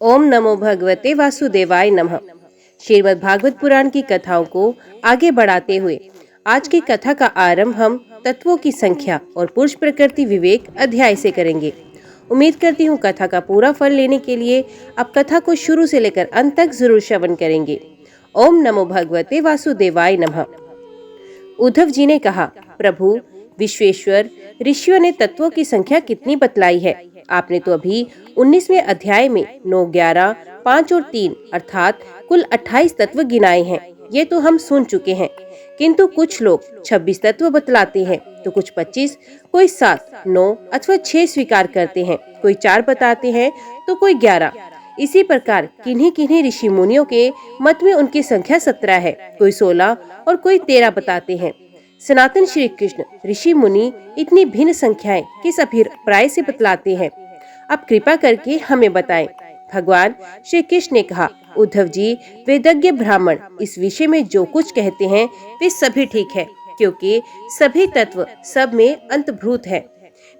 ओम नमो भगवते वासुदेवाय नमः। श्रीमद् भागवत पुराण की कथाओं को आगे बढ़ाते हुए आज की कथा का आरंभ हम तत्वों की संख्या और पुरुष प्रकृति विवेक अध्याय से करेंगे। उम्मीद करती हूँ कथा का पूरा फल लेने के लिए आप कथा को शुरू से लेकर अंत तक जरूर श्रवण करेंगे। ओम नमो भगवते वासुदेवाय नमः। उद्धव जी ने कहा, प्रभु विश्वेश्वर, ऋषियों ने तत्वों की संख्या कितनी बतलाई है? आपने तो अभी 19वें अध्याय में 9, 11, 5 और 3 अर्थात कुल 28 तत्व गिनाए हैं। ये तो हम सुन चुके हैं, किंतु कुछ लोग 26 तत्व बतलाते हैं तो कुछ 25, कोई 7, 9 अथवा 6 स्वीकार करते हैं, कोई 4 बताते हैं तो कोई 11। इसी प्रकार किन्हीं किन्हीं ऋषि मुनियों के मत में उनकी संख्या 17 है, कोई 16 और कोई 13 बताते हैं। सनातन श्री कृष्ण ऋषि मुनि इतनी भिन्न संख्याएं किस अभिप्राय से बतलाते हैं? आप कृपा करके हमें बताएं। भगवान श्री कृष्ण ने कहा, उद्धव जी, वेदज्ञ ब्राह्मण इस विषय में जो कुछ कहते हैं वे सभी ठीक है, क्योंकि सभी तत्व सब में अंतर्भूत है।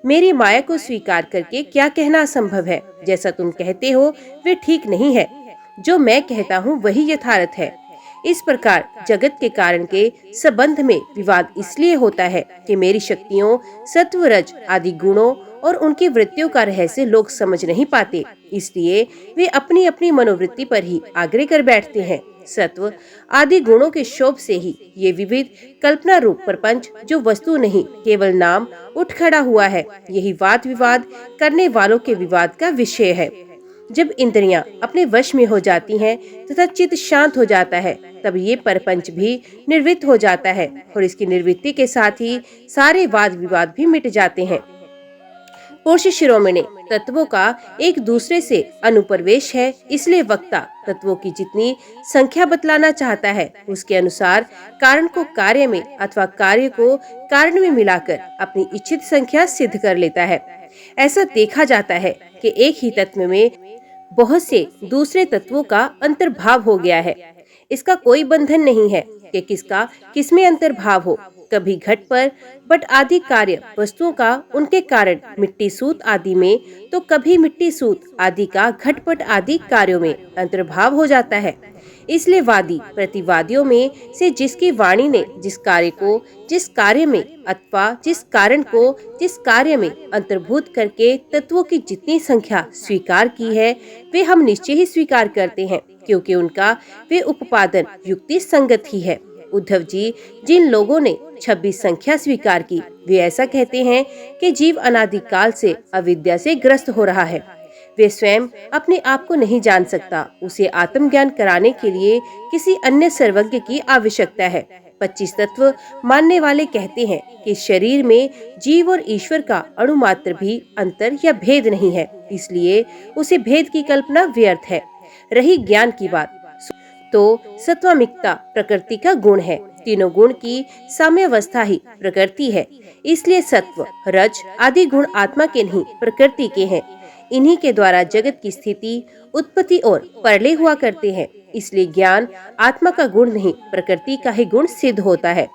मेरी माया को स्वीकार करके क्या कहना असंभव है। जैसा तुम कहते हो वे ठीक नहीं है, जो मैं कहता हूँ वही यथार्थ है। इस प्रकार जगत के कारण के संबंध में विवाद इसलिए होता है कि मेरी शक्तियों, सत्व, रज आदि गुणों और उनकी वृत्तियों का रहस्य लोग समझ नहीं पाते, इसलिए वे अपनी अपनी मनोवृत्ति पर ही आग्रह कर बैठते हैं। सत्व आदि गुणों के शोभ से ही ये विविध कल्पना रूप प्रपंच, जो वस्तु नहीं केवल नाम, उठ खड़ा हुआ है। यही वाद विवाद करने वालों के विवाद का विषय है। जब इंद्रियां अपने वश में हो जाती हैं तथा चित्त शांत हो जाता है, तब ये परपंच भी निर्वृत्त हो जाता है और इसकी निर्वृत्ति के साथ ही सारे वाद विवाद भी मिट जाते हैं। पुरुष शिरोमणि तत्वों का एक दूसरे से अनुप्रवेश है, इसलिए वक्ता तत्वों की जितनी संख्या बतलाना चाहता है उसके अनुसार कारण को कार्य में अथवा कार्य को कारण में मिलाकर अपनी इच्छित संख्या सिद्ध कर लेता है। ऐसा देखा जाता है कि एक ही तत्व में बहुत से दूसरे तत्वों का अंतर्भाव हो गया है। इसका कोई बंधन नहीं है कि किसका किसमें अंतर्भाव हो। कभी घट पर बट आदि कार्य वस्तुओं का उनके कारण मिट्टी सूत आदि में, तो कभी मिट्टी सूत आदि का घटपट आदि कार्यों में अंतर्भाव हो जाता है। इसलिए वादी प्रतिवादियों में से जिसकी वाणी ने जिस कार्य को जिस कार्य में अथवा जिस कारण को जिस कार्य में अंतर्भूत करके तत्वों की जितनी संख्या स्वीकार की है वे हम निश्चय ही स्वीकार करते हैं, क्योंकि उनका वे उपादान युक्ति संगत ही है। उद्धव जी, जिन लोगों ने 26 संख्या स्वीकार की वे ऐसा कहते हैं कि जीव अनादिकाल से अविद्या से ग्रस्त हो रहा है। वे स्वयं अपने आप को नहीं जान सकता। उसे आत्मज्ञान कराने के लिए किसी अन्य सर्वज्ञ की आवश्यकता है। 25 तत्व मानने वाले कहते हैं कि शरीर में जीव और ईश्वर का अणु मात्र भी अंतर या भेद नहीं है, इसलिए उसे भेद की कल्पना व्यर्थ है। रही ज्ञान की बात, तो सत्वामिकता प्रकृति का गुण है। तीनों गुण की साम्यावस्था ही प्रकृति है, इसलिए सत्व, रज आदि गुण आत्मा के नहीं प्रकृति के हैं। इन्हीं के द्वारा जगत की स्थिति, उत्पत्ति और प्रलय हुआ करते हैं। इसलिए ज्ञान आत्मा का गुण नहीं प्रकृति का ही गुण सिद्ध होता है।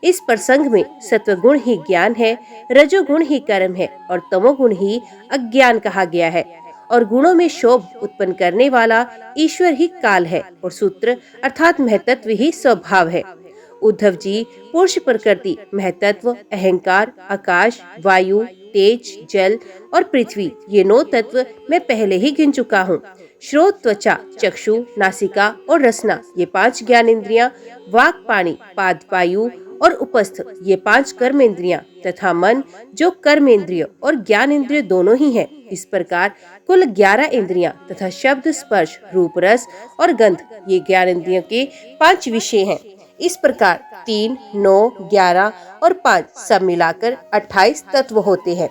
इस प्रसंग में सत्व गुण ही ज्ञान है, रजोगुण ही कर्म है और तमोगुण ही अज्ञान कहा गया है। और गुणों में शोभ उत्पन्न करने वाला ईश्वर ही काल है और सूत्र अर्थात महतत्व ही स्वभाव है। उद्धव जी, पुरुष प्रकृति, महतत्व, अहंकार, आकाश, वायु, तेज, जल और पृथ्वी, ये 9 तत्व मैं पहले ही गिन चुका हूँ। श्रोत, त्वचा, चक्षु, नासिका और रसना, ये 5 ज्ञानेंद्रियां, वाक, पानी, पाद, वायु और उपस्थ, ये 5 कर्मेंद्रियां तथा मन, जो कर्मेंद्रिय और ज्ञानेंद्रिय दोनों ही हैं। इस प्रकार कुल 11 इंद्रियां तथा शब्द, स्पर्श, रूप, रस और गंध, ये ज्ञानेंद्रियों के 5 विषय हैं। इस प्रकार 3, 9, 11 और 5 सब मिलाकर 28 तत्व होते हैं।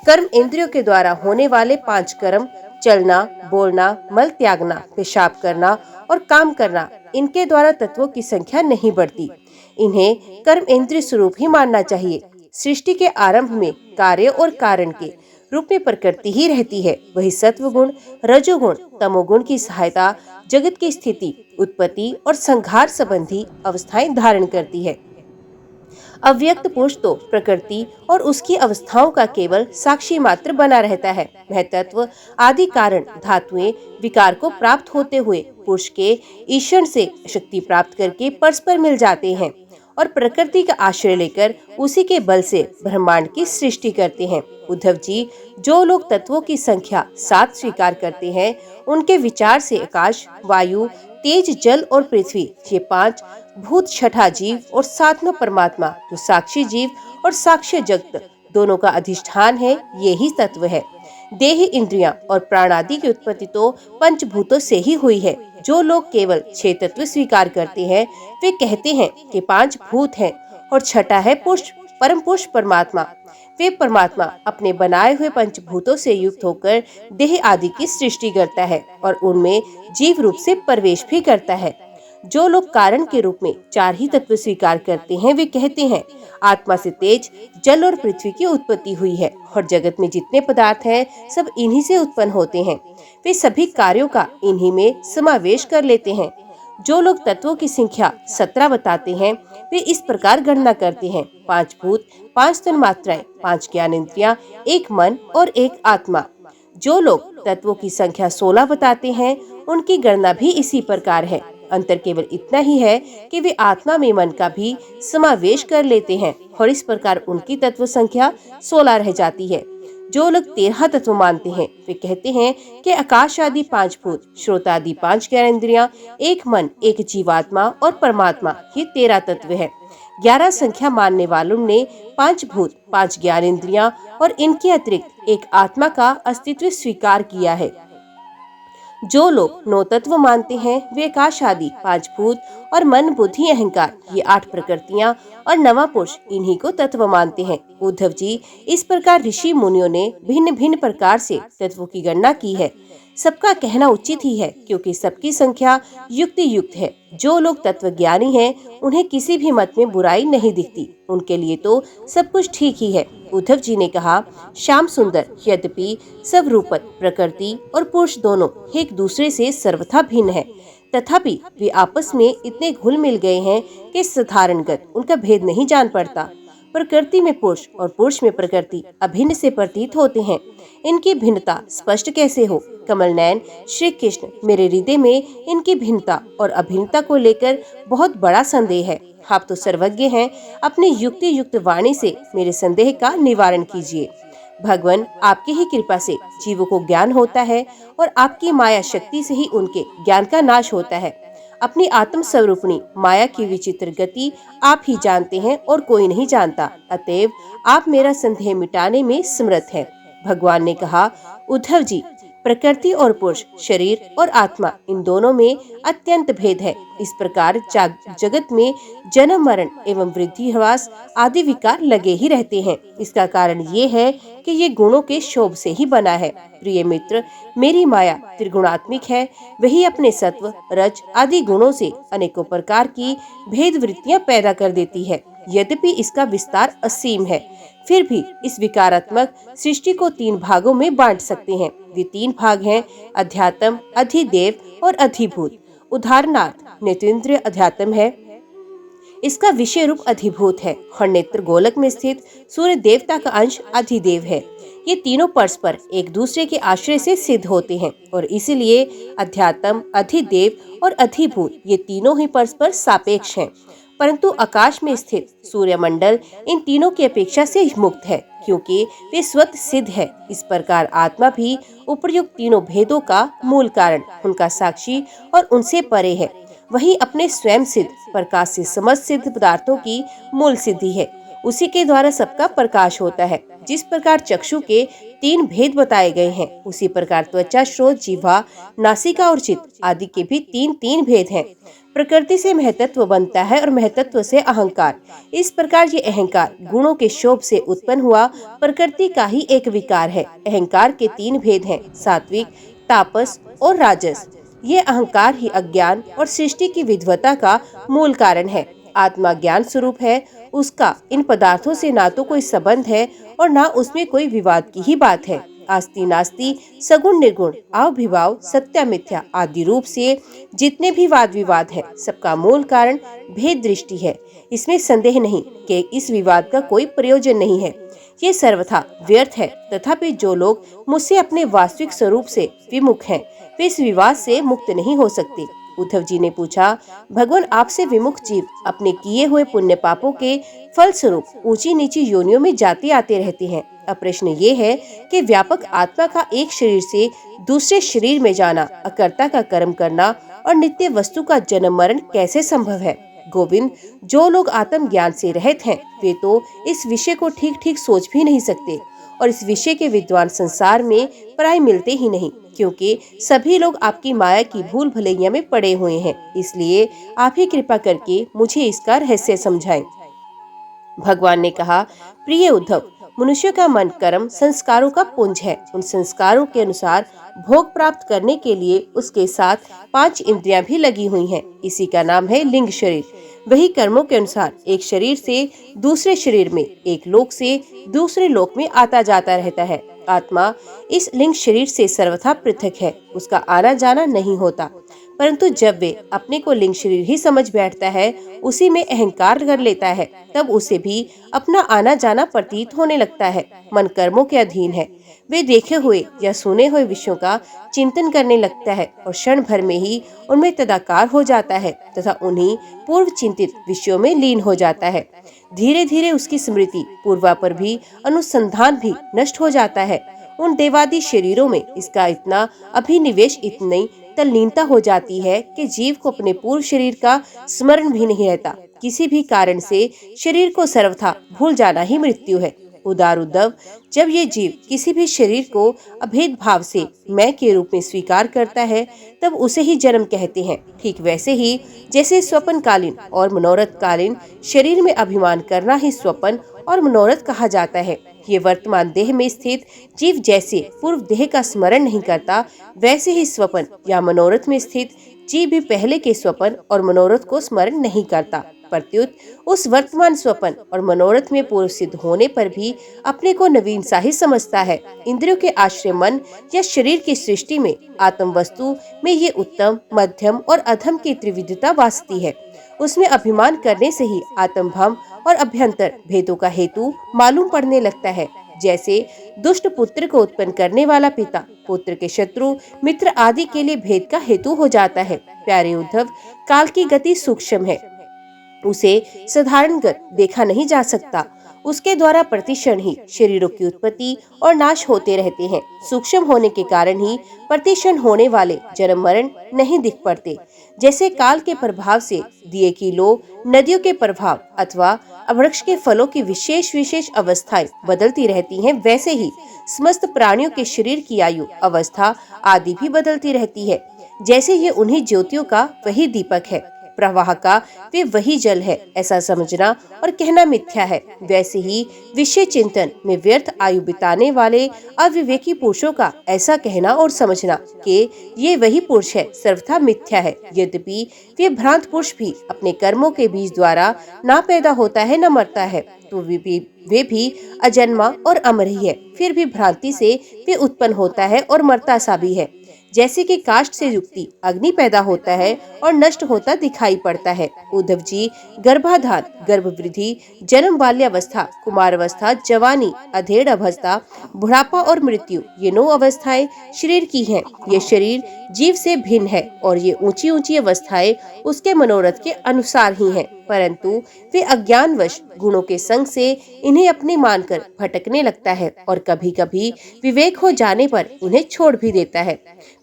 कर्म इंद्रियों के द्वारा होने वाले 5 कर्म, चलना, बोलना, मल त्यागना, पेशाब करना और काम करना, इनके द्वारा तत्वों की संख्या नहीं बढ़ती। इन्हें कर्म इंद्रिय स्वरूप ही मानना चाहिए। सृष्टि के आरंभ में कार्य और कारण के रूप में प्रकृति ही रहती है। वही सत्वगुण, रजोगुण, तमोगुण की सहायता जगत की स्थिति, उत्पत्ति और संहार संबंधी अवस्थाएं धारण करती है। अव्यक्त पुरुष तो प्रकृति और उसकी अवस्थाओं का केवल साक्षी मात्र बना रहता है। वह तत्व आदि कारण धातुएं विकार को प्राप्त होते हुए पुरुष के ईश्वर से शक्ति प्राप्त करके परस्पर मिल जाते हैं और प्रकृति का आश्रय लेकर उसी के बल से ब्रह्मांड की सृष्टि करते हैं। उद्धव जी, जो लोग तत्वों की संख्या 7 स्वीकार करते हैं, उनके विचार से आकाश, वायु, तेज, जल और पृथ्वी, ये 5 भूत, छठा जीव और 7वां परमात्मा जो साक्षी जीव और साक्ष्य जगत दोनों का अधिष्ठान है, ये ही तत्व है। देह, इंद्रियां और प्राण आदि की उत्पत्ति तो पंचभूतों से ही हुई है। जो लोग केवल 6 तत्व स्वीकार करते हैं, वे कहते हैं कि 5 भूत हैं और छठा है पुरुष, परम पुरुष परमात्मा। वे परमात्मा अपने बनाए हुए पंचभूतों से युक्त होकर देह आदि की सृष्टि करता है और उनमें जीव रूप से प्रवेश भी करता है। जो लोग कारण के रूप में 4 ही तत्व स्वीकार करते हैं, वे कहते हैं आत्मा से तेज, जल और पृथ्वी की उत्पत्ति हुई है और जगत में जितने पदार्थ हैं, सब इन्हीं से उत्पन्न होते हैं। वे सभी कार्यों का इन्हीं में समावेश कर लेते हैं। जो लोग तत्वों की संख्या 17 बताते हैं, वे इस प्रकार गणना करते हैं: 5 भूत, 5 तन्मात्राएं, 5 ज्ञान इंद्रियां, 1 मन और 1 आत्मा। जो लोग तत्वों की संख्या 16 बताते हैं, उनकी गणना भी इसी प्रकार है। अंतर केवल इतना ही है कि वे आत्मा में मन का भी समावेश कर लेते हैं और इस प्रकार उनकी तत्व संख्या 16 रह जाती है। जो लोग 13 तत्व मानते हैं, वे कहते हैं कि आकाश आदि 5 भूत, श्रोत आदि 5 ज्ञानेंद्रियां, 1 मन, 1 जीवात्मा और परमात्मा, ये 13 तत्व है। 11 संख्या मानने वालों ने 5 भूत, 5 ज्ञानेंद्रियां और इनके अतिरिक्त 1 आत्मा का अस्तित्व स्वीकार किया है। जो लोग 9 तत्व मानते हैं, वे आकाश आदि 5 भूत और मन, बुद्धि, अहंकार, ये 8 प्रकृतियां और 9वां पुरुष, इन्हीं को तत्व मानते हैं। उद्धव जी, इस प्रकार ऋषि मुनियों ने भिन्न भिन्न प्रकार से तत्वों की गणना की है। सबका कहना उचित ही है, क्योंकि सबकी संख्या युक्ति युक्त है। जो लोग तत्व ज्ञानी हैं, उन्हें किसी भी मत में बुराई नहीं दिखती। उनके लिए तो सब कुछ ठीक ही है। उद्धव जी ने कहा, श्याम सुंदर, यद्यपि सब रूपत, प्रकृति और पुरुष दोनों एक दूसरे से सर्वथा भिन्न है, तथापि वे आपस में इतने घुल मिल गए हैं कि साधारणगत उनका भेद नहीं जान पड़ता। प्रकृति में पुरुष और पुरुष में प्रकृति अभिन्न से प्रतीत होते हैं। इनकी भिन्नता स्पष्ट कैसे हो? कमल नयन श्री कृष्ण, मेरे हृदय में इनकी भिन्नता और अभिन्नता को लेकर बहुत बड़ा संदेह है। आप तो सर्वज्ञ हैं, अपनी युक्ति युक्त वाणी से मेरे संदेह का निवारण कीजिए। भगवान, आपकी ही कृपा से जीवों को ज्ञान होता है और आपकी माया शक्ति से ही उनके ज्ञान का नाश होता है। अपनी आत्म स्वरूपणी माया की विचित्र गति आप ही जानते हैं और कोई नहीं जानता। अतएव आप मेरा संदेह मिटाने में समर्थ हैं। भगवान ने कहा, उद्धव जी, प्रकृति और पुरुष, शरीर और आत्मा, इन दोनों में अत्यंत भेद है। इस प्रकार जगत में जन्म, मरण एवं वृद्धि, ह्रास आदि विकार लगे ही रहते हैं। इसका कारण ये है कि ये गुणों के शोभ से ही बना है। प्रिय मित्र, मेरी माया त्रिगुणात्मिक है। वही अपने सत्व, रज आदि गुणों से अनेकों प्रकार की भेद वृत्तियां पैदा कर देती है। यद्यपि इसका विस्तार असीम है, फिर भी इस विकारात्मक सृष्टि को 3 भागों में बांट सकते हैं। वे 3 भाग हैं: अध्यात्म, अधिदेव और अधिभूत। उदाहरणार्थ, नेत्रेंद्रिय अध्यात्म है, इसका विषय रूप अधिभूत है और नेत्र गोलक में स्थित सूर्य देवता का अंश अधिदेव है। ये तीनों परस्पर एक दूसरे के आश्रय से सिद्ध होते हैं और इसीलिए अध्यात्म, अधिदेव और अधिभूत, ये तीनों ही परस्पर सापेक्ष हैं। परंतु आकाश में स्थित सूर्यमंडल इन तीनों की अपेक्षा से मुक्त है, क्योंकि वे स्वतः सिद्ध है। इस प्रकार आत्मा भी उपर्युक्त तीनों भेदों का मूल कारण, उनका साक्षी और उनसे परे है। वही अपने स्वयं सिद्ध प्रकाश से समस्त सिद्ध पदार्थों की मूल सिद्धि है। उसी के द्वारा सबका प्रकाश होता है। जिस प्रकार चक्षु के 3 भेद बताए गए हैं, उसी प्रकार त्वचा, श्रोत, जिह्वा, नासिका और चित्त आदि के भी 3 भेद हैं। प्रकृति से महतत्व बनता है और महतत्व से अहंकार। इस प्रकार ये अहंकार गुणों के शोभ से उत्पन्न हुआ प्रकृति का ही एक विकार है। अहंकार के 3 भेद हैं: सात्विक, तापस और राजस। ये अहंकार ही अज्ञान और सृष्टि की विद्वता का मूल कारण है। आत्मा ज्ञान स्वरूप है, उसका इन पदार्थों से ना तो कोई संबंध है और ना उसमें कोई विवाद की ही बात है। आस्ति नास्ति, सगुण निर्गुण, अविभाव, सत्य मिथ्या आदि रूप से जितने भी वाद विवाद है, सबका मूल कारण भेद दृष्टि है। इसमें संदेह नहीं कि इस विवाद का कोई प्रयोजन नहीं है, ये सर्वथा व्यर्थ है। तथापि जो लोग मुझसे अपने वास्तविक स्वरूप से विमुख हैं, वे इस विवाद से मुक्त नहीं हो सकते। उद्धव जी ने पूछा, भगवान, आपसे विमुख जीव अपने किए हुए पुण्य पापों के फल स्वरूप ऊंची नीची योनियों में जाते आते रहते हैं। अब प्रश्न ये है कि व्यापक आत्मा का एक शरीर से दूसरे शरीर में जाना, अकर्ता का कर्म करना और नित्य वस्तु का जन्म मरण कैसे संभव है? गोविंद, जो लोग आत्म ज्ञान से रहित हैं, वे तो इस विषय को ठीक ठीक सोच भी नहीं सकते, और इस विषय के विद्वान संसार में प्राय मिलते ही नहीं, क्योंकि सभी लोग आपकी माया की भूल भलैया में पड़े हुए हैं। इसलिए आप ही कृपा करके मुझे इसका रहस्य समझाएं। भगवान ने कहा, प्रिय उद्धव, मनुष्य का मन कर्म संस्कारों का पुंज है। उन संस्कारों के अनुसार भोग प्राप्त करने के लिए उसके साथ 5 इंद्रियां भी लगी हुई हैं। इसी का नाम है लिंग शरीर। वही कर्मों के अनुसार एक शरीर से दूसरे शरीर में, एक लोक से दूसरे लोक में आता जाता रहता है। आत्मा इस लिंग शरीर से सर्वथा पृथक है, उसका आना जाना नहीं होता। परंतु जब वे अपने को लिंग शरीर ही समझ बैठता है, उसी में अहंकार कर लेता है, तब उसे भी अपना आना जाना प्रतीत होने लगता है। मन कर्मों के अधीन है। वे देखे हुए या सुने हुए विषयों का चिंतन करने लगता है और क्षण भर में ही उनमें तदाकार हो जाता है तथा उन्हीं पूर्व चिंतित विषयों में लीन हो जाता है। धीरे धीरे उसकी स्मृति, पूर्वापर भी, अनुसंधान भी नष्ट हो जाता है। उन देवादी शरीरों में इसका इतना अभिनिवेश, इतनी तल्लीनता हो जाती है कि जीव को अपने पूर्व शरीर का स्मरण भी नहीं रहता। किसी भी कारण से शरीर को सर्वथा भूल जाना ही मृत्यु है। उदार उद्धव, जब ये जीव किसी भी शरीर को अभेद भाव से मैं के रूप में स्वीकार करता है, तब उसे ही जन्म कहते हैं। ठीक वैसे ही जैसे स्वप्न कालीन और मनोरथ कालीन शरीर में अभिमान करना ही स्वप्न और मनोरथ कहा जाता है। ये वर्तमान देह में स्थित जीव जैसे पूर्व देह का स्मरण नहीं करता, वैसे ही स्वप्न या मनोरथ में स्थित जीव भी पहले के स्वप्न और मनोरथ को स्मरण नहीं करता। प्रत्युत उस वर्तमान स्वप्न और मनोरथ में पूर्व सिद्ध होने पर भी अपने को नवीन सा ही समझता है। इंद्रियों के आश्रय मन या शरीर की सृष्टि में आत्म वस्तु में ये उत्तम, मध्यम और अधम की त्रिविधता वासती है। उसमें अभिमान करने से ही आत्मभ्रम और अभ्यंतर भेदों का हेतु मालूम पड़ने लगता है। जैसे दुष्ट पुत्र को उत्पन्न करने वाला पिता पुत्र के शत्रु, मित्र आदि के लिए भेद का हेतु हो जाता है। प्यारे उद्धव, काल की गति सूक्ष्म है, उसे साधारणगत देखा नहीं जा सकता। उसके द्वारा प्रतिक्षण ही शरीरों की उत्पत्ति और नाश होते रहते हैं। सूक्ष्म होने के कारण ही प्रतिक्षण होने वाले जन्म मरण नहीं दिख पड़ते। जैसे काल के प्रभाव से दिए की लो, नदियों के प्रभाव अथवा वृक्ष के फलों की विशेष विशेष अवस्थाएं बदलती रहती हैं, वैसे ही समस्त प्राणियों के शरीर की आयु, अवस्था आदि भी बदलती रहती है। जैसे ये उन्हीं ज्योतियों का वही दीपक है, प्रवाह का वे वही जल है, ऐसा समझना और कहना मिथ्या है। वैसे ही विषय चिंतन में व्यर्थ आयु बिताने वाले अविवेकी पुरुषों का ऐसा कहना और समझना कि ये वही पुरुष है, सर्वथा मिथ्या है। यद्यपि वे भ्रांत पुरुष भी अपने कर्मों के बीज द्वारा ना पैदा होता है न मरता है, तो वे भी अजन्मा और अमर ही है। फिर भी भ्रांति से वे उत्पन्न होता है और मरता सा भी है। जैसे कि काष्ठ से युक्ति अग्नि पैदा होता है और नष्ट होता दिखाई पड़ता है। उद्धव जी, गर्भाधान, गर्भवृद्धि, जन्म, बाल्यावस्था, कुमारावस्था, जवानी, अधेड़ अवस्था, बुढ़ापा और मृत्यु, ये 9 अवस्थाएं शरीर की हैं। ये शरीर जीव से भिन्न है और ये ऊंची ऊंची अवस्थाएं उसके मनोरथ के अनुसार ही हैं, परंतु वे अज्ञानवश गुणों के संग से इन्हें अपने मानकर भटकने लगता है और कभी कभी विवेक हो जाने पर इन्हें छोड़ भी देता है।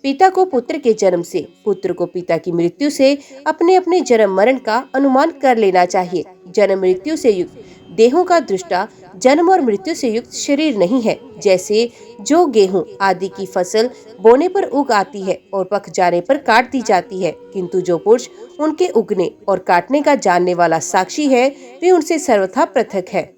पिता को पुत्र के जन्म से, पुत्र को पिता की मृत्यु से अपने अपने जन्म मरण का अनुमान कर लेना चाहिए। जन्म मृत्यु से युक्त देहों का दृष्टा जन्म और मृत्यु से युक्त शरीर नहीं है। जैसे जो गेहूं आदि की फसल बोने पर उग आती है और पक जाने पर काट दी जाती है, किंतु जो पुरुष उनके उगने और काटने का जानने वाला साक्षी है, वे उनसे सर्वथा पृथक है।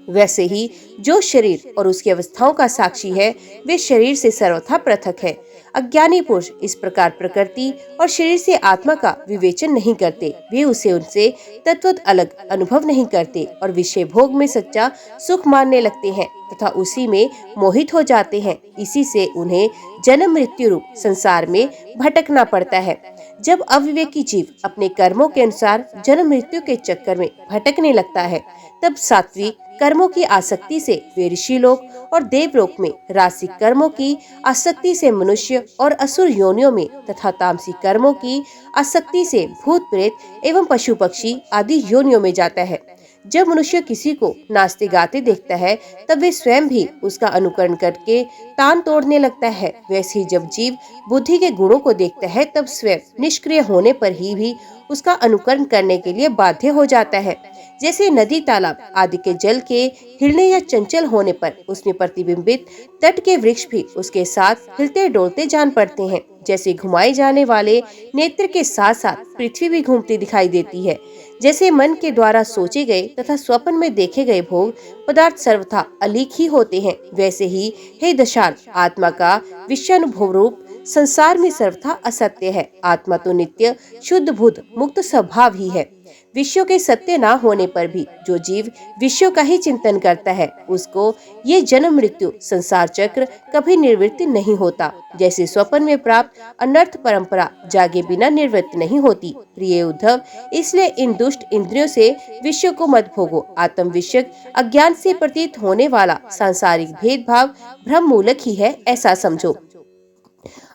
वैसे ही जो शरीर और उसकी अवस्थाओं का साक्षी है, वे शरीर से सर्वथा पृथक है। अज्ञानी पुरुष इस प्रकार प्रकृति और शरीर से आत्मा का विवेचन नहीं करते। वे उसे उनसे तत्वत अलग अनुभव नहीं करते और विषय भोग में सच्चा सुख मानने लगते हैं तथा उसी में मोहित हो जाते हैं। इसी से उन्हें जन्म मृत्यु रूप संसार में भटकना पड़ता है। जब अविवेकी जीव अपने कर्मों के अनुसार जन्म मृत्यु के चक्कर में भटकने लगता है, तब सात्विक कर्मों की आसक्ति से वे ऋषि लोक और देवलोक में, रासिक कर्मों की आसक्ति से मनुष्य और असुर योनियों में तथा तामसिक कर्मों की आसक्ति से भूत प्रेत एवं पशु पक्षी आदि योनियों में जाता है। जब मनुष्य किसी को नाचते गाते देखता है, तब वे स्वयं भी उसका अनुकरण करके तान तोड़ने लगता है। वैसे ही जब जीव बुद्धि के गुणों को देखता है, तब स्वयं निष्क्रिय होने पर ही भी उसका अनुकरण करने के लिए बाध्य हो जाता है। जैसे नदी, तालाब आदि के जल के हिलने या चंचल होने पर उसमें प्रतिबिंबित तट के वृक्ष भी उसके साथ हिलते डोलते जान पड़ते हैं। जैसे घुमाए जाने वाले नेत्र के साथ साथ पृथ्वी भी घूमती दिखाई देती है। जैसे मन के द्वारा सोचे गए तथा स्वप्न में देखे गए भोग पदार्थ सर्वथा अलीक ही होते हैं, वैसे ही हे दशार्थ आत्मा का विषयानुभव रूप संसार में सर्वथा असत्य है। आत्मा तो नित्य शुद्ध बुद्ध मुक्त स्वभाव ही है। विषयों के सत्य ना होने पर भी जो जीव विषयों का ही चिंतन करता है, उसको ये जन्म मृत्यु संसार चक्र कभी निवृत्त नहीं होता। जैसे स्वप्न में प्राप्त अनर्थ परंपरा जागे बिना निवृत्त नहीं होती। प्रिय उद्धव, इसलिए इन दुष्ट इंद्रियों से विषयों को मत भोगो। आत्म विषयक अज्ञान से प्रतीत होने वाला सांसारिक भेदभाव भ्रम मूलक ही है, ऐसा समझो।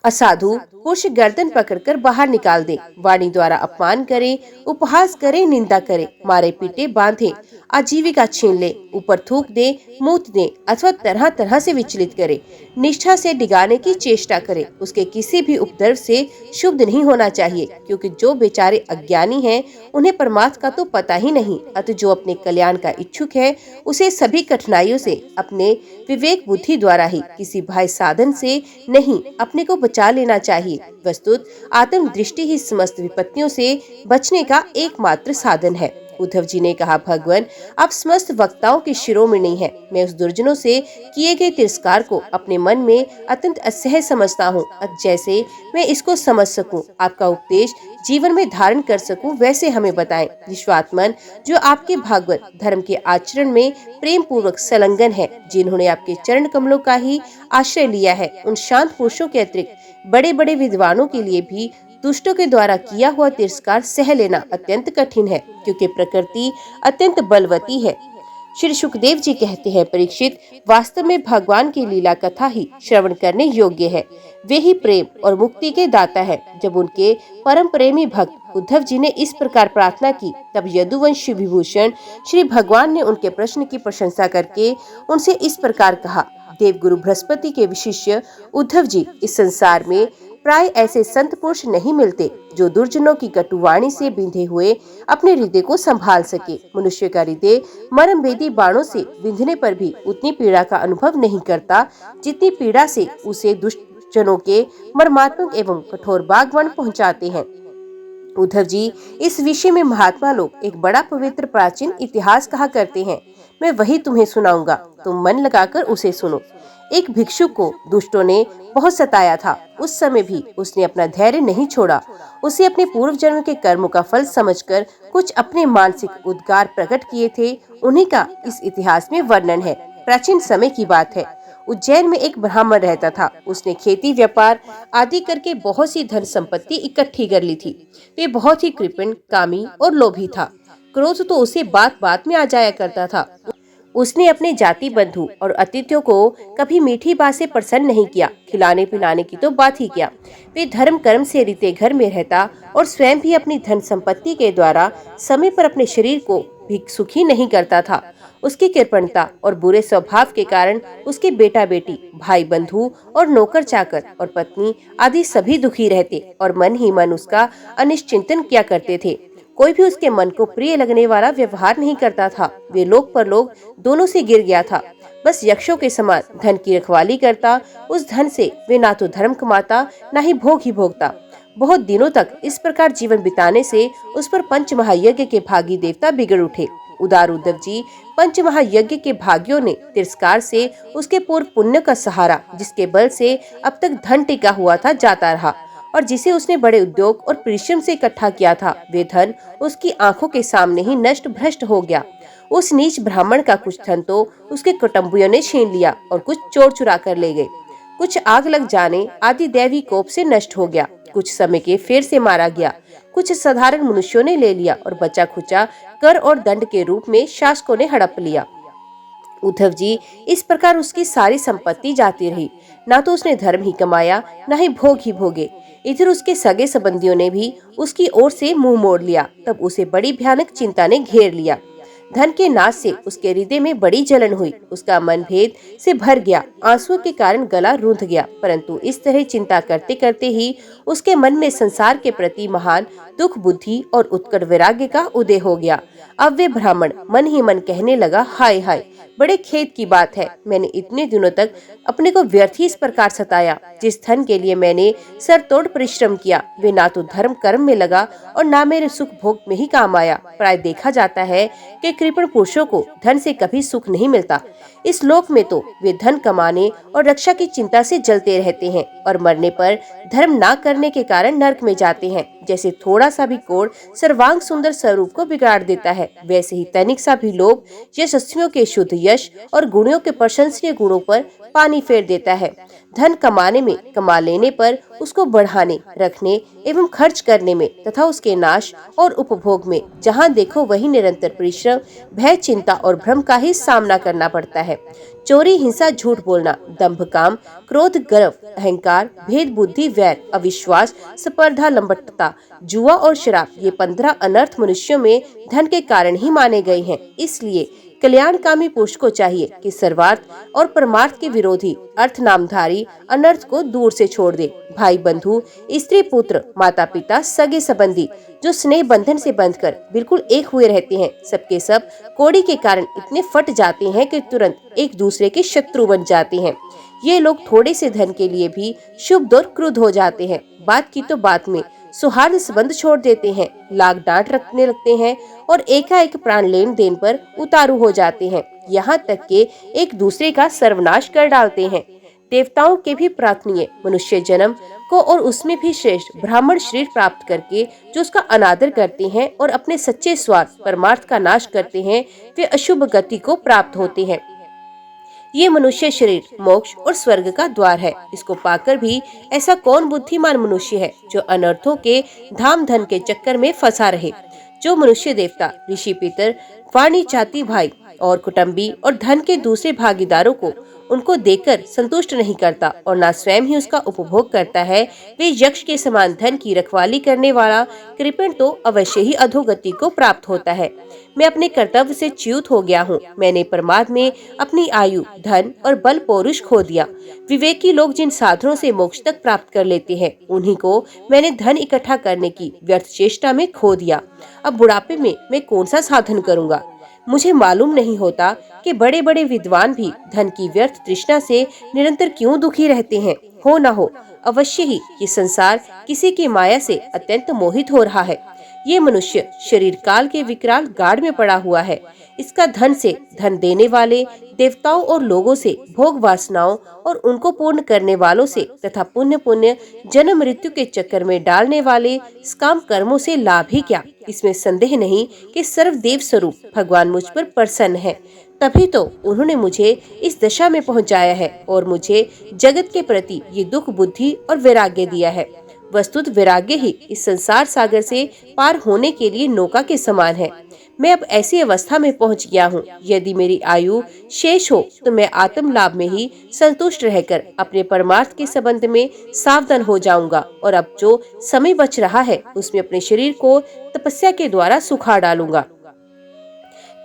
असाधु पुरुष गर्दन पकड़कर बाहर निकाल दे, वाणी द्वारा अपमान करे, उपहास करे, निंदा करे, मारे पीटे बांधे, आजीविका छीन ले, ऊपर थूक दे, मूत दे अथवा तरह तरह से विचलित करे, निष्ठा से डिगाने की चेष्टा करे, उसके किसी भी उपद्रव से शुद्ध नहीं होना चाहिए, क्योंकि जो बेचारे अज्ञानी हैं उन्हें परमात्मा का तो पता ही नहीं। अतः जो अपने कल्याण का इच्छुक है, उसे सभी कठिनाइयों से अपने विवेक बुद्धि द्वारा ही, किसी बाह्य साधन से नहीं, अपने को बचा लेना चाहिए। वस्तुत आत्म दृष्टि ही समस्त विपत्तियों से बचने का एकमात्र साधन है। उद्धव जी ने कहा, भगवान आप समस्त वक्ताओं के शिरोमणि हैं। मैं उस दुर्जनों से किए गए तिरस्कार को अपने मन में अत्यंत असह्य समझता हूँ। जैसे मैं इसको समझ सकूं, आपका उपदेश जीवन में धारण कर सकूं, वैसे हमें बताएं। विश्वात्मन, जो आपके भागवत धर्म के आचरण में प्रेम पूर्वक संलग्न है, जिन्होंने आपके चरण कमलों का ही आश्रय लिया है, उन शांत पुरुषों के अतिरिक्त बड़े बड़े विद्वानों के लिए भी दुष्टों के द्वारा किया हुआ तिरस्कार सह लेना अत्यंत कठिन है, क्योंकि प्रकृति अत्यंत बलवती है। श्री सुखदेव जी कहते हैं, परीक्षित, वास्तव में भगवान की लीला कथा ही श्रवण करने योग्य है। वे ही प्रेम और मुक्ति के दाता है। जब उनके परम प्रेमी भक्त उद्धव जी ने इस प्रकार प्रार्थना की, तब यदुवंशी विभूषण श्री भगवान ने उनके प्रश्न की प्रशंसा करके उनसे इस प्रकार कहा, देवगुरु बृहस्पति के विशिष्य उद्धव जी, इस संसार में प्राय ऐसे संत पुरुष नहीं मिलते जो दुर्जनों की कटुवाणी से बिंधे हुए अपने हृदय को संभाल सके। मनुष्य का हृदय मरमभेदी बाणों से बिंधने पर भी उतनी पीड़ा का अनुभव नहीं करता जितनी पीड़ा से उसे दुष्टजनों के मर्मात्मक एवं कठोर बागवान पहुंचाते हैं। उद्धव जी, इस विषय में महात्मा लोग एक बड़ा पवित्र प्राचीन इतिहास कहा करते हैं। मैं वही तुम्हें सुनाऊंगा, तुम मन लगाकर उसे सुनो। एक भिक्षु को दुष्टों ने बहुत सताया था। उस समय भी उसने अपना धैर्य नहीं छोड़ा। उसे अपने पूर्व जन्म के कर्मों का फल समझकर कुछ अपने मानसिक उद्गार प्रकट किए थे। उन्हीं का इस इतिहास में वर्णन है। प्राचीन समय की बात है। उज्जैन में एक ब्राह्मण रहता था। उसने खेती व्यापार आदि करके बहुत सी धन संपत्ति इकट्ठी कर ली थी। वे बहुत ही कृपण, कामी और लोभी था। क्रोध तो उसे बात बात में आ जाया करता था। उसने अपने जाति बंधु और अतिथियों को कभी मीठी बात से प्रसन्न नहीं किया, खिलाने पिलाने की तो बात ही क्या। वे धर्म कर्म से रीते घर में रहता और स्वयं भी अपनी धन संपत्ति के द्वारा समय पर अपने शरीर को भी सुखी नहीं करता था। उसकी कृपणता और बुरे स्वभाव के कारण उसके बेटा बेटी, भाई बंधु और नौकर चाकर और पत्नी आदि सभी दुखी रहते और मन ही मन उसका अनिश्चिंतन किया करते थे। कोई भी उसके मन को प्रिय लगने वाला व्यवहार नहीं करता था। वे लोक पर लोग दोनों से गिर गया था। बस यक्षों के समान धन की रखवाली करता। उस धन से वे ना तो धर्म कमाता, ना ही भोगता। बहुत दिनों तक इस प्रकार जीवन बिताने से उस पर पंच महायज्ञ के भागी देवता बिगड़ उठे। उदार उद्धव जी पंच महायज्ञ के भागियों ने तिरस्कार से उसके पूर्व पुण्य का सहारा, जिसके बल से अब तक धन टिका हुआ था, जाता रहा और जिसे उसने बड़े उद्योग और परिश्रम से इकट्ठा किया था, वे धन उसकी आंखों के सामने ही नष्ट भ्रष्ट हो गया। उस नीच ब्राह्मण का कुछ धन तो उसके कुटुंबियों ने छीन लिया और कुछ चोर चुरा कर ले गए। कुछ आग लग जाने आदि दैवी कोप से नष्ट हो गया, कुछ समय के फेर से मारा गया, कुछ साधारण मनुष्यों ने ले लिया और बचा खुचा कर और दंड के रूप में शासकों ने हड़प लिया। उद्धव जी, इस प्रकार उसकी सारी संपत्ति जाती रही। ना तो उसने धर्म ही कमाया, न ही भोग ही भोगे। इधर उसके सगे संबंधियों ने भी उसकी ओर से मुंह मोड़ लिया। तब उसे बड़ी भयानक चिंता ने घेर लिया। धन के नाश से उसके हृदय में बड़ी जलन हुई, उसका मन भेद से भर गया, आंसुओं के कारण गला रूंध गया। परंतु इस तरह चिंता करते करते ही उसके मन में संसार के प्रति महान दुख बुद्धि और उत्कट वैराग्य का उदय हो गया। अब वे ब्राह्मण मन ही मन कहने लगा, हाय हाय, बड़े खेद की बात है, मैंने इतने दिनों तक अपने को व्यर्थ ही इस प्रकार सताया। जिस धन के लिए मैंने सर तोड़ परिश्रम किया, वे ना तो धर्म कर्म में लगा और ना मेरे सुख भोग में ही काम आया। प्राय देखा जाता है कि कृपण पुरुषों को धन से कभी सुख नहीं मिलता। इस लोक में तो वे धन कमाने और रक्षा की चिंता से जलते रहते हैं और मरने पर धर्म ना करने के कारण नरक में जाते हैं। जैसे थोड़ा सा भी कोढ़ सर्वांग सुंदर स्वरूप को बिगाड़ देता है, वैसे ही तनिक सा भी लोभ यशस्वियों के शुद्ध यश और गुणों के प्रशंसनीय गुणों पर पानी फेर देता है। धन कमाने में, कमा लेने पर उसको बढ़ाने, रखने एवं खर्च करने में तथा उसके नाश और उपभोग में जहाँ देखो वही निरंतर परिश्रम, भय, चिंता और भ्रम का ही सामना करना पड़ता है। चोरी, हिंसा, झूठ बोलना, दंभ, काम, क्रोध, गर्व, अहंकार, भेद बुद्धि, वैर, अविश्वास, स्पर्धा, लंबटता, जुआ और शराब, ये 15 अनर्थ मनुष्यों में धन के कारण ही माने गए हैं। इसलिए कल्याणकामी पुरुष को चाहिए कि सर्वार्थ और परमार्थ के विरोधी अर्थ नामधारी अनर्थ को दूर से छोड़ दे। भाई बंधु, स्त्री पुत्र, माता पिता, सगे संबंधी जो स्नेह बंधन से बंधकर बिल्कुल एक हुए रहते हैं, सबके सब कोड़ी के कारण इतने फट जाते हैं कि तुरंत एक दूसरे के शत्रु बन जाते हैं। ये लोग थोड़े से धन के लिए भी शुभ और क्रुद्ध हो जाते हैं। बात की तो बात में सौहार्द संबंध छोड़ देते हैं, लाग डांट रखने लगते हैं और एकाएक प्राण लेन देन पर उतारू हो जाते हैं। यहाँ तक के एक दूसरे का सर्वनाश कर डालते हैं। देवताओं के भी प्रार्थनीय मनुष्य जन्म को और उसमें भी श्रेष्ठ ब्राह्मण शरीर प्राप्त करके जो उसका अनादर करते हैं और अपने सच्चे स्वार्थ परमार्थ का नाश करते हैं, वे अशुभ गति को प्राप्त होते हैं। ये मनुष्य शरीर मोक्ष और स्वर्ग का द्वार है। इसको पाकर भी ऐसा कौन बुद्धिमान मनुष्य है जो अनर्थों के धाम धन के चक्कर में फंसा रहे। जो मनुष्य देवता, ऋषि, पितर, वाणी, चाती, भाई और कुटुंबी और धन के दूसरे भागीदारों को उनको देकर संतुष्ट नहीं करता और ना स्वयं ही उसका उपभोग करता है, वे यक्ष के समान धन की रखवाली करने वाला कृपण तो अवश्य ही अधोगति को प्राप्त होता है। मैं अपने कर्तव्य से च्युत हो गया हूँ। मैंने प्रमाद में अपनी आयु, धन और बल पौरुष खो दिया। विवेकी लोग जिन साधनों से मोक्ष तक प्राप्त कर लेते हैं, उन्हीं को मैंने धन इकट्ठा करने की व्यर्थ चेष्टा में खो दिया। अब बुढ़ापे में मैं कौन सा साधन करूँगा। मुझे मालूम नहीं होता कि बड़े बड़े विद्वान भी धन की व्यर्थ तृष्णा से निरंतर क्यों दुखी रहते हैं। हो न हो, अवश्य ही ये संसार किसी की माया से अत्यंत मोहित हो रहा है। ये मनुष्य शरीर काल के विकराल गाढ़ में पड़ा हुआ है। इसका धन से, धन देने वाले देवताओं और लोगों से, भोग वासनाओं और उनको पूर्ण करने वालों से तथा पुण्य पुण्य जन्म मृत्यु के चक्कर में डालने वाले काम कर्मों से लाभ ही क्या। इसमें संदेह नहीं कि सर्वदेव स्वरूप भगवान मुझ पर प्रसन्न है, तभी तो उन्होंने मुझे इस दशा में पहुंचाया है और मुझे जगत के प्रति ये दुख बुद्धि और वैराग्य दिया है। वस्तुत वैराग्य ही इस संसार सागर से पार होने के लिए नौका के समान है। मैं अब ऐसी अवस्था में पहुंच गया हूँ, यदि मेरी आयु शेष हो तो मैं आत्म लाभ में ही संतुष्ट रहकर अपने परमार्थ के संबंध में सावधान हो जाऊंगा और अब जो समय बच रहा है उसमें अपने शरीर को तपस्या के द्वारा सुखा डालूंगा।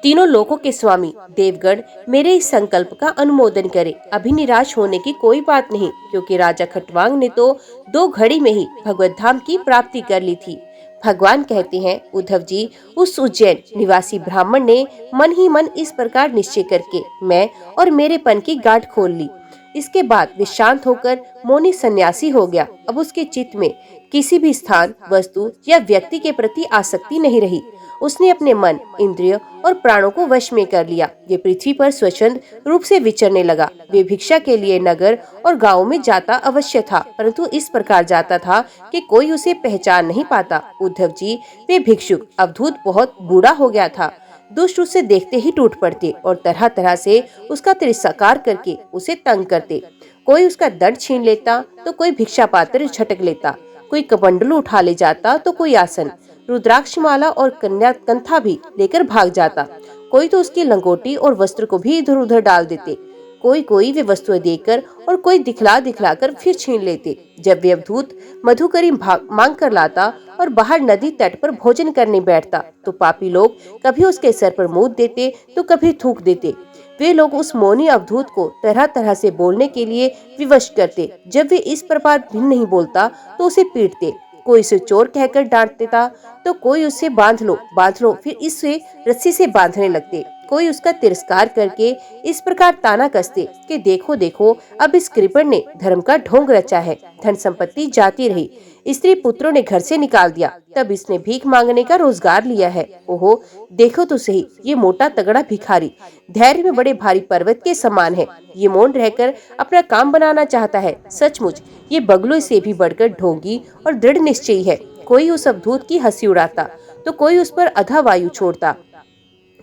तीनों लोकों के स्वामी देवगण मेरे इस संकल्प का अनुमोदन करें। अभी निराश होने की कोई बात नहीं, क्योंकि राजा खटवांग ने तो 2 घड़ी में ही भगवत धाम की प्राप्ति कर ली थी। भगवान कहते हैं, उद्धव जी, उस उज्जैन निवासी ब्राह्मण ने मन ही मन इस प्रकार निश्चय करके मैं और मेरे पन की गांठ खोल ली। इसके बाद वे शांत होकर मौनी सन्यासी हो गया। अब उसके चित्त में किसी भी स्थान, वस्तु या व्यक्ति के प्रति आसक्ति नहीं रही। उसने अपने मन, इंद्रिय और प्राणों को वश में कर लिया। वे पृथ्वी पर स्वच्छंद रूप से विचरने लगा। वे भिक्षा के लिए नगर और गांवों में जाता अवश्य था, परंतु इस प्रकार जाता था कि कोई उसे पहचान नहीं पाता। उद्धव जी, वे भिक्षुक अवधूत बहुत बूढ़ा हो गया था। दुष्ट उसे देखते ही टूट पड़ते और तरह तरह से उसका तिरस्कार करके उसे तंग करते। कोई उसका दंड छीन लेता तो कोई भिक्षा पात्र झटक लेता, कोई कमंडलू उठा ले जाता तो कोई आसन, रुद्राक्ष माला और कन्या कंथा भी लेकर भाग जाता। कोई तो उसकी लंगोटी और वस्त्र को भी इधर उधर डाल देते। कोई कोई वे वस्तुएं देकर और कोई दिखला दिखला कर फिर छीन लेते। जब वे अवधूत मधुकरी मांग कर लाता और बाहर नदी तट पर भोजन करने बैठता तो पापी लोग कभी उसके सर पर मूत देते तो कभी थूक देते। वे लोग उस मौनी अवधूत को तरह तरह से बोलने के लिए विवश करते। जब वे इस प्रकार भी नहीं बोलता तो उसे पीटते। कोई उसे चोर कहकर डांट देता तो कोई उसे बांध लो, फिर इसे रस्सी से बांधने लगते। कोई उसका तिरस्कार करके इस प्रकार ताना कसते कि देखो देखो, अब इस कृपण ने धर्म का ढोंग रचा है। धन संपत्ति जाती रही, स्त्री पुत्रों ने घर से निकाल दिया, तब इसने भीख मांगने का रोजगार लिया है। ओहो, देखो तो सही, ये मोटा तगड़ा भिखारी धैर्य में बड़े भारी पर्वत के समान है। ये मौन रहकर अपना काम बनाना चाहता है। सचमुच ये बगलों से भी बढ़कर ढोंगी और दृढ़ निश्चयी है। कोई उस अवधूत की हंसी उड़ाता तो कोई उस पर अधा वायु छोड़ता।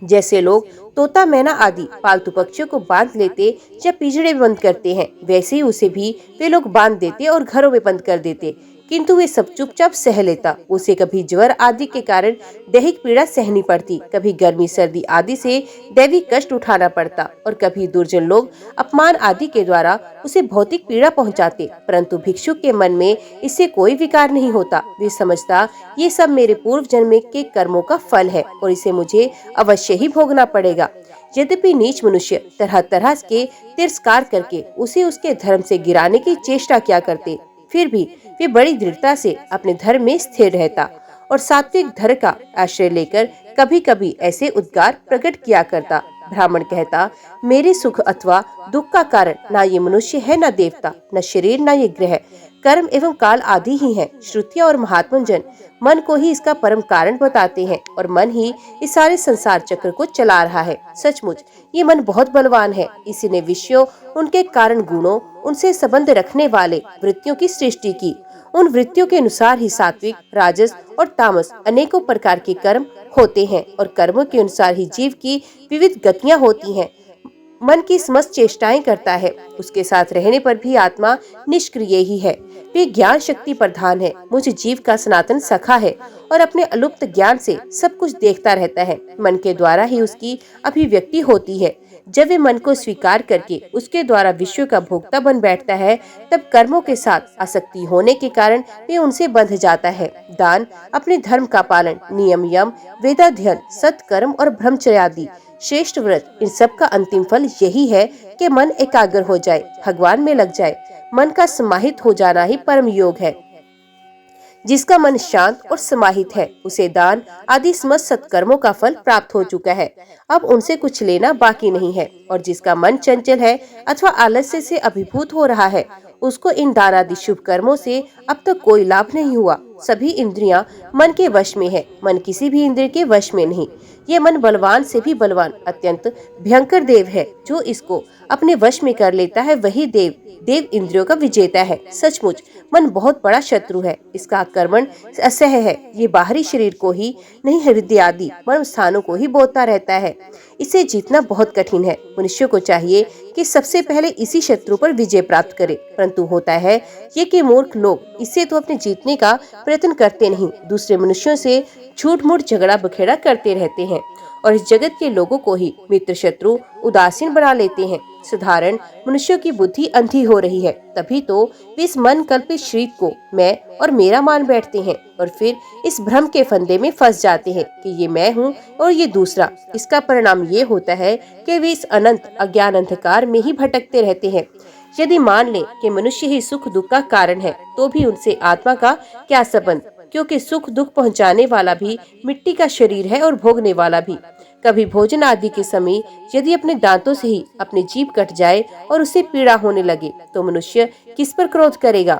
जैसे लोग तोता, मैना आदि पालतू पक्षियों को बांध लेते या पिंजड़े में बंद करते हैं, वैसे ही उसे भी वे लोग बांध देते और घरों में बंद कर देते, किंतु वे सब चुपचाप सह लेता। उसे कभी ज्वर आदि के कारण दैहिक पीड़ा सहनी पड़ती, कभी गर्मी सर्दी आदि से दैविक कष्ट उठाना पड़ता और कभी दुर्जन लोग अपमान आदि के द्वारा उसे भौतिक पीड़ा पहुंचाते। परंतु भिक्षुक के मन में इससे कोई विकार नहीं होता। वे समझता ये सब मेरे पूर्व जन्म के कर्मों का फल है और इसे मुझे अवश्य ही भोगना पड़ेगा। यद्यपि नीच मनुष्य तरह तरह के तिरस्कार करके उसे उसके धर्म से गिराने की चेष्टा किया करते, फिर भी वे बड़ी दृढ़ता से अपने धर्म में स्थिर रहता और सात्विक धर्म का आश्रय लेकर कभी कभी ऐसे उद्गार प्रकट किया करता। ब्राह्मण कहता, मेरे सुख अथवा दुख का कारण ना ये मनुष्य है, न देवता, न शरीर, न ये ग्रह, कर्म एवं काल आदि ही है। श्रुतियाँ और महात्मा जन मन को ही इसका परम कारण बताते हैं और मन ही इस सारे संसार चक्र को चला रहा है। सचमुच ये मन बहुत बलवान है। इसी ने विषयों, उनके कारण गुणों, उनसे संबंध रखने वाले वृत्तियों की सृष्टि की। उन वृत्तियों के अनुसार ही सात्विक, राजस और तामस अनेकों प्रकार के कर्म होते हैं और कर्मों के अनुसार ही जीव की विविध गतियां होती हैं। मन की समस्त चेष्टाएं करता है, उसके साथ रहने पर भी आत्मा निष्क्रिय ही है। वे ज्ञान शक्ति प्रधान है, मुझ जीव का सनातन सखा है और अपने अलुप्त ज्ञान से सब कुछ देखता रहता है। मन के द्वारा ही उसकी अभिव्यक्ति होती है। जब वे मन को स्वीकार करके उसके द्वारा विश्व का भोक्ता बन बैठता है, तब कर्मों के साथ आसक्ति होने के कारण वे उनसे बंध जाता है। दान, अपने धर्म का पालन, नियम यम, वेदाध्ययन, सत्कर्म और ब्रह्मचर्य आदि श्रेष्ठ व्रत, इन सब का अंतिम फल यही है कि मन एकाग्र हो जाए, भगवान में लग जाए। मन का समाहित हो जाना ही परम योग है। जिसका मन शांत और समाहित है, उसे दान आदि समस्त सत्कर्मों का फल प्राप्त हो चुका है। अब उनसे कुछ लेना बाकी नहीं है। और जिसका मन चंचल है अथवा आलस्य से अभिभूत हो रहा है, उसको इन दान आदि शुभ कर्मों से अब तक कोई लाभ नहीं हुआ। सभी इंद्रियां मन के वश में है, मन किसी भी इंद्रिय के वश में नहीं। ये मन बलवान से भी बलवान अत्यंत भयंकर देव है। जो इसको अपने वश में कर लेता है, वही देव इंद्रियों का विजेता है। सचमुच मन बहुत बड़ा शत्रु है, इसका आक्रमण असह्य है। ये बाहरी शरीर को ही नहीं, हृदय आदि मर्म स्थानों को ही बोता रहता है। इसे जीतना बहुत कठिन है। मनुष्य को चाहिए कि सबसे पहले इसी शत्रु पर विजय प्राप्त करे, परंतु होता है ये कि मूर्ख लोग इससे तो अपने जीतने का प्रयत्न करते नहीं, दूसरे मनुष्यों से झूठ मूठ झगड़ा बखेड़ा करते रहते हैं और इस जगत के लोगों को ही मित्र शत्रु उदासीन बना लेते हैं। साधारण मनुष्यों की बुद्धि अंधी हो रही है, तभी तो वे इस मन कल्पित शरीर को मैं और मेरा मान बैठते हैं और फिर इस भ्रम के फंदे में फंस जाते हैं कि ये मैं हूँ और ये दूसरा। इसका परिणाम ये होता है कि वे इस अनंत अज्ञान अंधकार में ही भटकते रहते हैं। यदि मान लें कि मनुष्य ही सुख दुख का कारण है, तो भी उनसे आत्मा का क्या संबंध, क्योंकि सुख दुख पहुंचाने वाला भी मिट्टी का शरीर है और भोगने वाला भी। कभी भोजन आदि के समय यदि अपने दांतों से ही अपनी जीभ कट जाए और उसे पीड़ा होने लगे, तो मनुष्य किस पर क्रोध करेगा।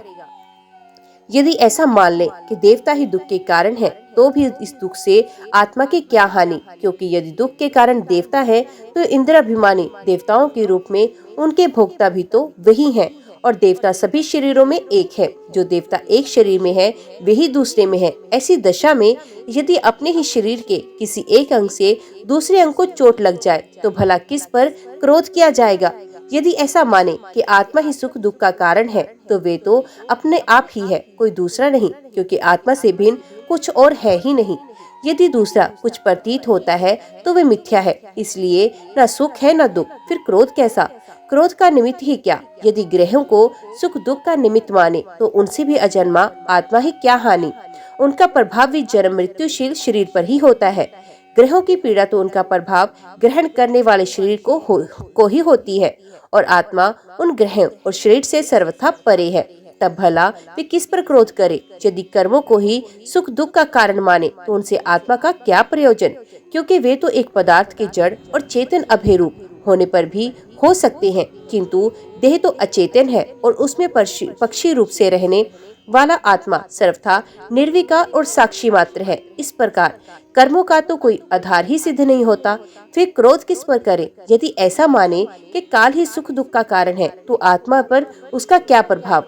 यदि ऐसा मान लें कि देवता ही दुख के कारण है, तो भी इस दुख से आत्मा की क्या हानि, क्योंकि यदि दुख के कारण देवता है तो इंद्राभिमानी देवताओं के रूप में उनके भोक्ता भी तो वही हैं। और देवता सभी शरीरों में एक है। जो देवता एक शरीर में है वही दूसरे में है। ऐसी दशा में यदि अपने ही शरीर के किसी एक अंग से दूसरे अंग को चोट लग जाए तो भला किस पर क्रोध किया जाएगा। यदि ऐसा माने कि आत्मा ही सुख दुख का कारण है तो वे तो अपने आप ही है, कोई दूसरा नहीं, क्योंकि आत्मा से भिन्न कुछ और है ही नहीं। यदि दूसरा कुछ प्रतीत होता है तो वे मिथ्या है, इसलिए न सुख है न दुख, फिर क्रोध कैसा। क्रोध का निमित्त ही क्या। यदि ग्रहों को सुख दुख का निमित्त माने तो उनसे भी अजन्मा आत्मा ही क्या हानि। उनका प्रभाव भी जन्म मृत्युशील शरीर पर ही होता है। ग्रहों की पीड़ा तो उनका प्रभाव ग्रहण करने वाले शरीर को ही होती है, और आत्मा उन ग्रहों और शरीर से सर्वथा परे है। तब भला वे किस पर क्रोध करे। यदि कर्मों को ही सुख दुख का कारण माने तो उनसे आत्मा का क्या प्रयोजन, क्योंकि वे तो एक पदार्थ के जड़ और चेतन अभय रूप होने पर भी हो सकते हैं, किंतु देह तो अचेतन है और उसमें पक्षी रूप से रहने वाला आत्मा सर्वथा निर्विकार और साक्षी मात्र है। इस प्रकार कर्मों का तो कोई आधार ही सिद्ध नहीं होता, फिर क्रोध किस पर करे। यदि ऐसा माने कि काल ही सुख दुख का कारण है तो आत्मा पर उसका क्या प्रभाव,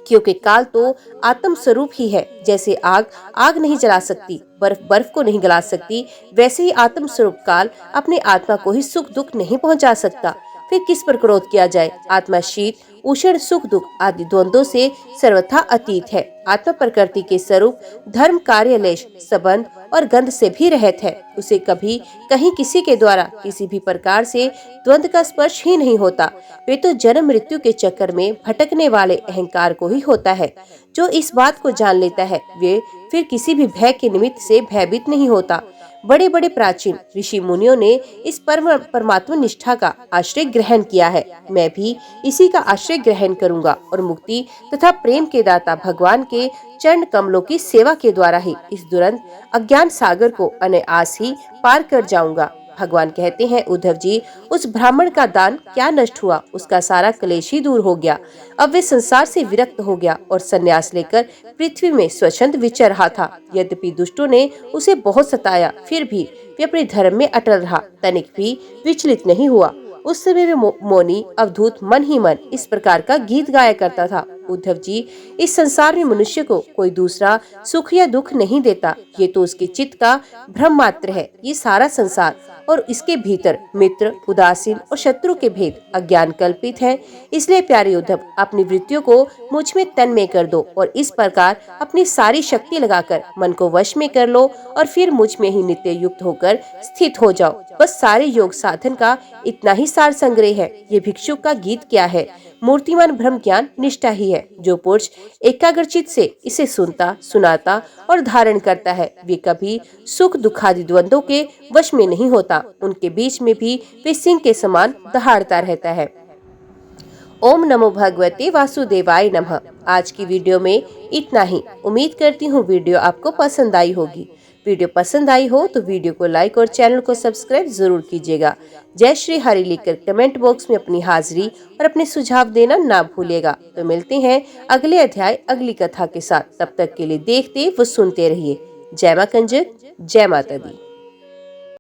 क्योंकि काल तो आत्म स्वरूप ही है। जैसे आग आग नहीं जला सकती, बर्फ बर्फ को नहीं गला सकती, वैसे ही आत्म स्वरूप काल अपने आत्मा को ही सुख दुख नहीं पहुंचा सकता। फिर किस पर क्रोध किया जाए। आत्मा शीत उष्ण सुख दुख आदि द्वंद्वों से सर्वथा अतीत है। आत्मा प्रकृति के स्वरूप धर्म कार्य लेश संबंध और गंध से भी रहित है। उसे कभी कहीं किसी के द्वारा किसी भी प्रकार से द्वंद्व का स्पर्श ही नहीं होता। वे तो जन्म मृत्यु के चक्कर में भटकने वाले अहंकार को ही होता है। जो इस बात को जान लेता है वे फिर किसी भी भय के निमित्त से भयभीत नहीं होता। बड़े बड़े प्राचीन ऋषि मुनियों ने इस परमात्मा निष्ठा का आश्रय ग्रहण किया है। मैं भी इसी का आश्रय ग्रहण करूंगा और मुक्ति तथा प्रेम के दाता भगवान के चरण कमलों की सेवा के द्वारा ही इस दुरंत अज्ञान सागर को अनायास ही पार कर जाऊंगा। भगवान कहते हैं, उद्धव जी, उस ब्राह्मण का दान क्या नष्ट हुआ, उसका सारा क्लेश ही दूर हो गया। अब वे संसार से विरक्त हो गया और संन्यास लेकर पृथ्वी में स्वच्छंद विचर रहा था। यद्यपि दुष्टों ने उसे बहुत सताया, फिर भी वे अपने धर्म में अटल रहा, तनिक भी विचलित नहीं हुआ। उस समय वे मौनी अवधूत मन ही मन इस प्रकार का गीत गाया करता था, उद्धव जी, इस संसार में मनुष्य को कोई दूसरा सुख या दुख नहीं देता। ये तो उसके चित्त का भ्रम मात्र है। ये सारा संसार और इसके भीतर मित्र उदासीन और शत्रु के भेद अज्ञान कल्पित हैं। इसलिए प्यारे उद्धव, अपनी वृत्तियों को मुझ में तन्मय कर दो और इस प्रकार अपनी सारी शक्ति लगाकर मन को वश में कर लो और फिर मुझ में ही नित्य युक्त होकर स्थित हो जाओ। बस सारे योग साधन का इतना ही सार संग्रह है। ये भिक्षुक का गीत क्या है, मूर्तिमान ब्रह्म ज्ञान निष्ठा ही है। जो पुरुष एकाग्रचित से इसे सुनता सुनाता और धारण करता है, वे कभी सुख दुखादि द्वंद्वों के वश में नहीं होता। उनके बीच में भी वे सिंह के समान दहाड़ता रहता है। ओम नमो भगवते वासुदेवाय नमः। आज की वीडियो में इतना ही। उम्मीद करती हूँ वीडियो आपको पसंद आई होगी। वीडियो पसंद आई हो तो वीडियो को लाइक और चैनल को सब्सक्राइब जरूर कीजिएगा। जय श्री हरि लिखकर कमेंट बॉक्स में अपनी हाजिरी और अपने सुझाव देना ना भूलिएगा। तो मिलते हैं अगले अध्याय अगली कथा के साथ। तब तक के लिए देखते व सुनते रहिए। जय मां कंजक, जय माता दी।